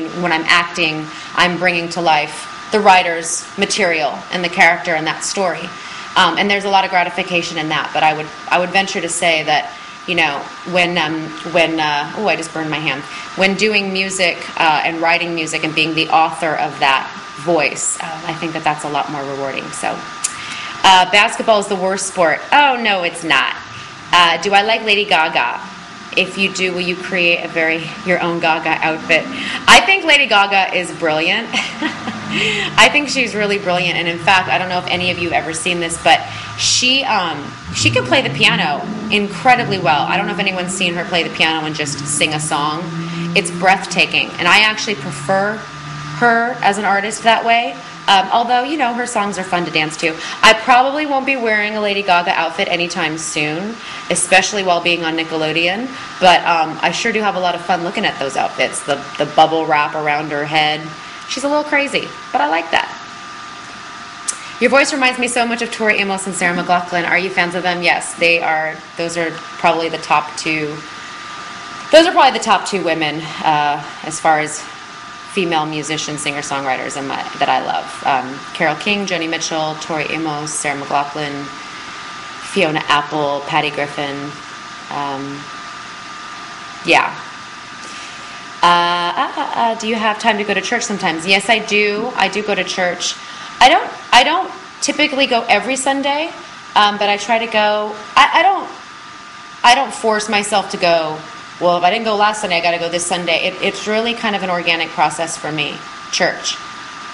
When I'm acting, I'm bringing to life the writer's material and the character in that story. And there's a lot of gratification in that. But I would venture to say that, when I just burned my hand. When doing music and writing music and being the author of that voice, I think that that's a lot more rewarding. So, basketball is the worst sport. Oh, no, it's not. Do I like Lady Gaga? If you do, will you create your own Gaga outfit? I think Lady Gaga is brilliant. I think she's really brilliant. And in fact, I don't know if any of you have ever seen this, but she can play the piano incredibly well. I don't know if anyone's seen her play the piano and just sing a song. It's breathtaking. And I actually prefer her as an artist that way. Although, her songs are fun to dance to. I probably won't be wearing a Lady Gaga outfit anytime soon, especially while being on Nickelodeon. But I sure do have a lot of fun looking at those outfits. The bubble wrap around her head. She's a little crazy, but I like that. Your voice reminds me so much of Tori Amos and Sarah McLachlan. Are you fans of them? Yes, they are. Those are probably the top two. Those are probably the top two women as far as female musicians, singer-songwriters that I love. Carole King, Joni Mitchell, Tori Amos, Sarah McLachlan, Fiona Apple, Patty Griffin. Do you have time to go to church sometimes? Yes, I do. I do go to church. I don't typically go every Sunday, but I try to go. I don't force myself to go. Well, if I didn't go last Sunday, I got to go this Sunday. It's really kind of an organic process for me, church.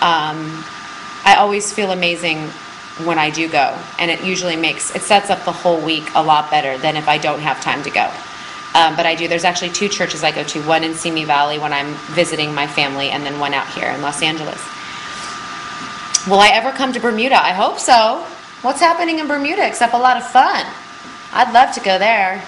I always feel amazing when I do go, and it sets up the whole week a lot better than if I don't have time to go. But I do. There's actually two churches I go to, one in Simi Valley when I'm visiting my family, and then one out here in Los Angeles. Will I ever come to Bermuda? I hope so. What's happening in Bermuda except a lot of fun? I'd love to go there.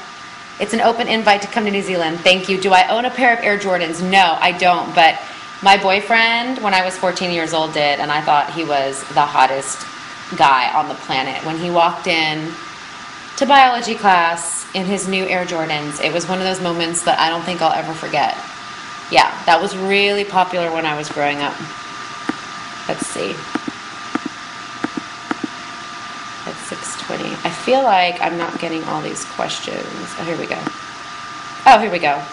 It's an open invite to come to New Zealand. Thank you. Do I own a pair of Air Jordans? No, I don't. But my boyfriend, when I was 14 years old, did, and I thought he was the hottest guy on the planet. When he walked in to biology class in his new Air Jordans, it was one of those moments that I don't think I'll ever forget. Yeah, that was really popular when I was growing up. Let's see. It's 6:20. I feel like I'm not getting all these questions. Oh, here we go.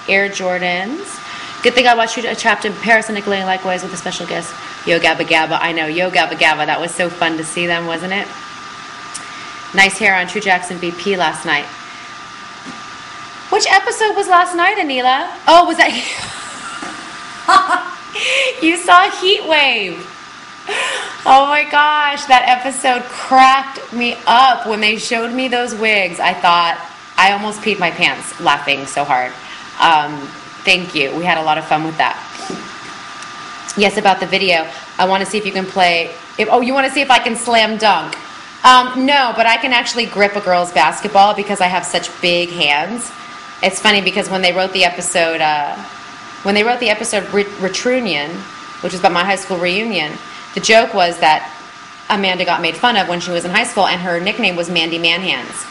Air Jordans. Good thing I watched you trapped in Paris and Nickelodeon likewise with a special guest. Yo Gabba Gabba. I know, Yo Gabba Gabba. That was so fun to see them, wasn't it? Nice hair on True Jackson BP last night. Which episode was last night, Anila? Oh, was that... You saw Heat Wave. Oh my gosh, that episode cracked me up. When they showed me those wigs, I thought I almost peed my pants laughing so hard. Thank you. We had a lot of fun with that. Yes, about the video. I want to see if you can play... you want to see if I can slam dunk? No, but I can actually grip a girl's basketball because I have such big hands. It's funny because when they wrote the episode... Retrunion, which was about my high school reunion, the joke was that Amanda got made fun of when she was in high school, and her nickname was Mandy Manhands.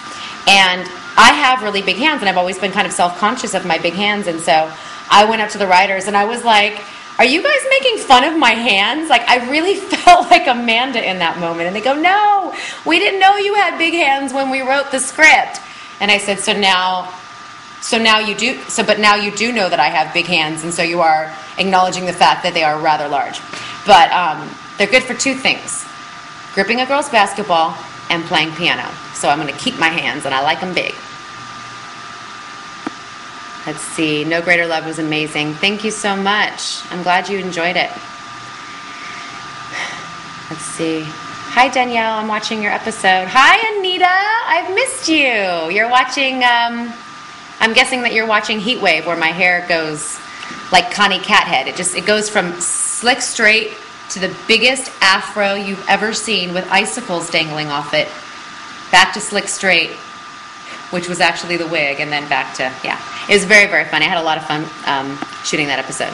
And I have really big hands, and I've always been kind of self-conscious of my big hands, and so I went up to the writers, and I was like, are you guys making fun of my hands? Like, I really felt like Amanda in that moment. And they go, no, we didn't know you had big hands when we wrote the script. And I said, now you do know that I have big hands, and so you are acknowledging the fact that they are rather large. But they're good for two things: gripping a girl's basketball and playing piano. So I'm going to keep my hands, and I like them big. Let's see. No Greater Love was amazing. Thank you so much. I'm glad you enjoyed it. Let's see. Hi, Danielle. I'm watching your episode. Hi, Anita. I've missed you. You're watching... I'm guessing that you're watching Heat Wave, where my hair goes like Connie Cathead. It goes from slick straight to the biggest afro you've ever seen with icicles dangling off it, back to slick straight, which was actually the wig, and then back to, yeah. It was very, very funny. I had a lot of fun shooting that episode.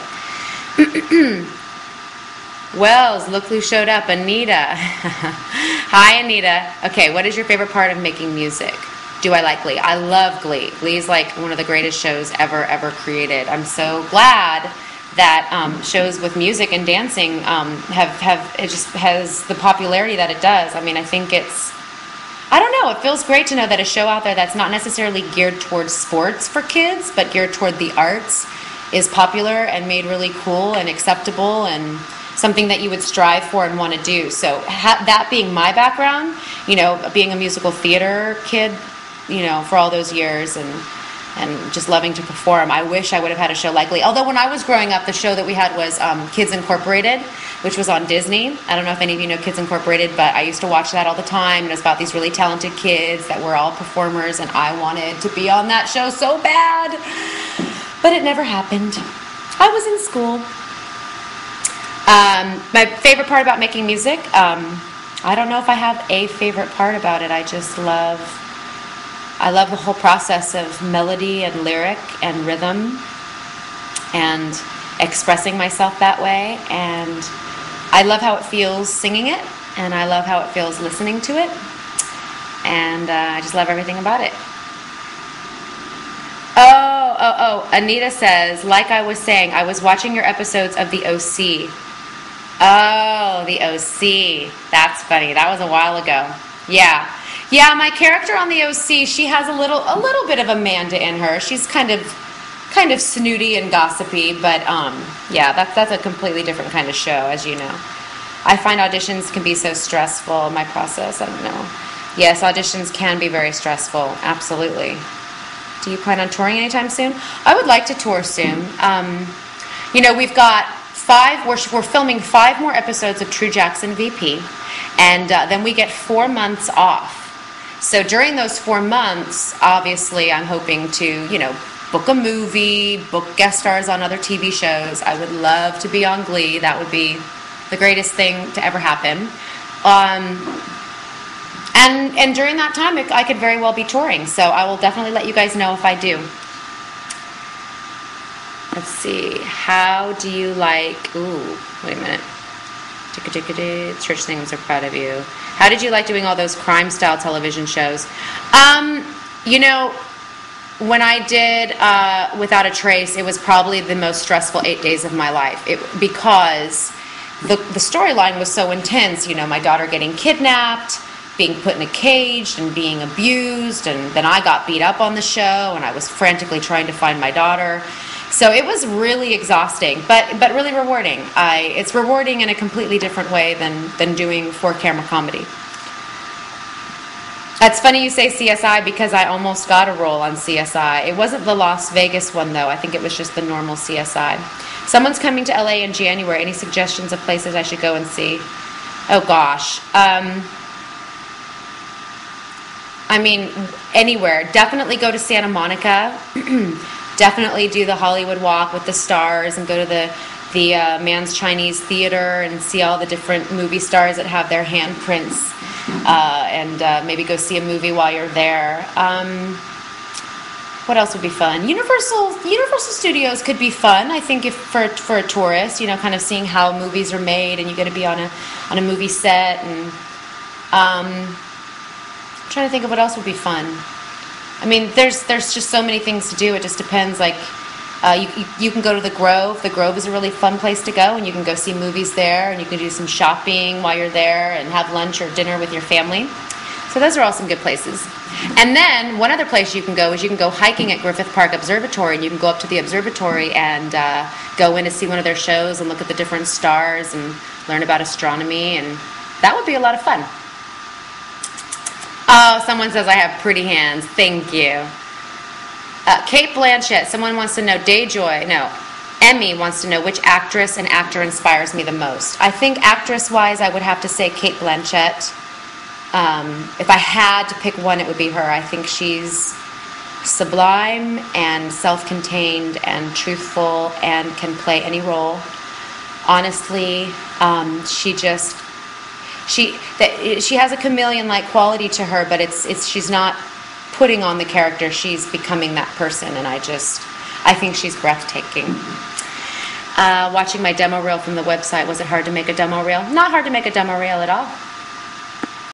Wells, look who showed up, Anita. Hi, Anita. Okay, what is your favorite part of making music? Do I like Glee? I love Glee. Glee is like one of the greatest shows ever created. I'm so glad that shows with music and dancing have it just has the popularity that it does. I mean, I think I don't know, it feels great to know that a show out there that's not necessarily geared towards sports for kids, but geared toward the arts is popular and made really cool and acceptable and something that you would strive for and want to do. So that being my background, being a musical theater kid, for all those years and just loving to perform, I wish I would have had a show like Glee. Although when I was growing up, the show that we had was Kids Incorporated, which was on Disney. I don't know if any of you know Kids Incorporated, but I used to watch that all the time. And it was about these really talented kids that were all performers, and I wanted to be on that show so bad. But it never happened. I was in school. My favorite part about making music, I don't know if I have a favorite part about it. I love the whole process of melody and lyric and rhythm and expressing myself that way. And I love how it feels singing it, and I love how it feels listening to it. And I just love everything about it. Oh, Anita says, like I was saying, I was watching your episodes of The OC. Oh, The OC. That's funny. That was a while ago. Yeah, my character on The OC, she has a little bit of Amanda in her. She's kind of snooty and gossipy, but yeah, that's a completely different kind of show, as you know. I find auditions can be so stressful, my process, I don't know. Yes, auditions can be very stressful, absolutely. Do you plan on touring anytime soon? I would like to tour soon. We've got we're filming 5 more episodes of True Jackson VP, and then we get 4 months off. So during those 4 months, obviously, I'm hoping to, book a movie, book guest stars on other TV shows. I would love to be on Glee. That would be the greatest thing to ever happen. And during that time, I could very well be touring. So I will definitely let you guys know if I do. Let's see. How do you like... Ooh, wait a minute. Church things are proud of you. How did you like doing all those crime-style television shows? When I did Without a Trace, it was probably the most stressful 8 days of my life. Because the storyline was so intense. My daughter getting kidnapped, being put in a cage and being abused, and then I got beat up on the show, and I was frantically trying to find my daughter. So it was really exhausting, but really rewarding. It's rewarding in a completely different way than doing 4-camera comedy. It's funny you say CSI because I almost got a role on CSI. It wasn't the Las Vegas one, though. I think it was just the normal CSI. Someone's coming to LA in January. Any suggestions of places I should go and see? Oh, gosh. Anywhere. Definitely go to Santa Monica. Definitely do the Hollywood Walk with the stars and go to the Mann's Chinese Theater and see all the different movie stars that have their handprints, and maybe go see a movie while you're there. What else would be fun? Universal Studios could be fun, I think, if for a tourist, kind of seeing how movies are made, and you get to be on a movie set, and I'm trying to think of what else would be fun. There's just so many things to do. It just depends. You can go to the Grove. The Grove is a really fun place to go, and you can go see movies there, and you can do some shopping while you're there and have lunch or dinner with your family. So those are all some good places. And then one other place you can go is you can go hiking at Griffith Park Observatory, and you can go up to the observatory and go in to see one of their shows and look at the different stars and learn about astronomy, and that would be a lot of fun. Oh, someone says I have pretty hands. Thank you. Kate Blanchett. Someone wants to know. Emmy wants to know which actress and actor inspires me the most. I think actress-wise, I would have to say Kate Blanchett. If I had to pick one, it would be her. I think she's sublime and self-contained and truthful and can play any role. Honestly, she has a chameleon-like quality to her, but she's not putting on the character, she's becoming that person, and I think she's breathtaking. Watching my demo reel from the website, was it hard to make a demo reel? Not hard to make a demo reel at all.